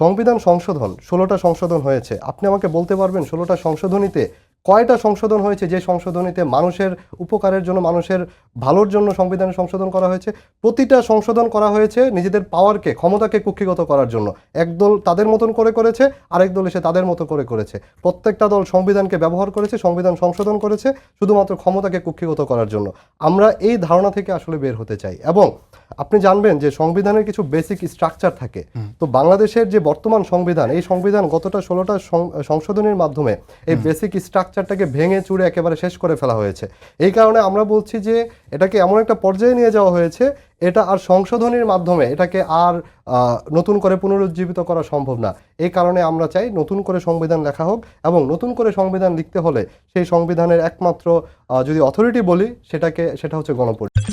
সংবিধান সংশোধন 16টা সংশোধন হয়েছে। আপনি আমাকে বলতে পারবেন 16টা সংশোধনীতে কয়টা সংশোধন হয়েছে যে সংশোধনীতে মানুষের উপকারের জন্য, মানুষের ভালোর জন্য সংবিধানে সংশোধন করা হয়েছে? প্রতিটা সংশোধন করা হয়েছে নিজেদের পাওয়ারকে, ক্ষমতাকে কুক্ষিগত করার জন্য। একদল তাদের মতন করে করেছে, আরেক দল এসে তাদের মতো করে করেছে। প্রত্যেকটা দল সংবিধানকে ব্যবহার করেছে, সংবিধান সংশোধন করেছে শুধুমাত্র ক্ষমতাকে কুক্ষিগত করার জন্য। আমরা এই ধারণা থেকে আসলে বের হতে চাই। এবং আপনি জানবেন যে সংবিধানের কিছু বেসিক স্ট্রাকচার থাকে। তো বাংলাদেশের যে বর্তমান সংবিধান, এই সংবিধান গতটা 16টা সংশোধনীর মাধ্যমে এই বেসিক স্ট্রাকচারটাকে ভেঙে চুরে একেবারে শেষ করে ফেলা হয়েছে। এই কারণে আমরা বলছি যে এটাকে এমন একটা পর্যায়ে নিয়ে যাওয়া হয়েছে, এটা আর সংশোধনীর মাধ্যমে এটাকে আর নতুন করে পুনরুজ্জীবিত করা সম্ভব না। এই কারণে আমরা চাই নতুন করে সংবিধান লেখা হোক, এবং নতুন করে সংবিধান লিখতে হলে সেই সংবিধানের একমাত্র যদি অথরিটি বলি সেটা হচ্ছে গণপরিষদ।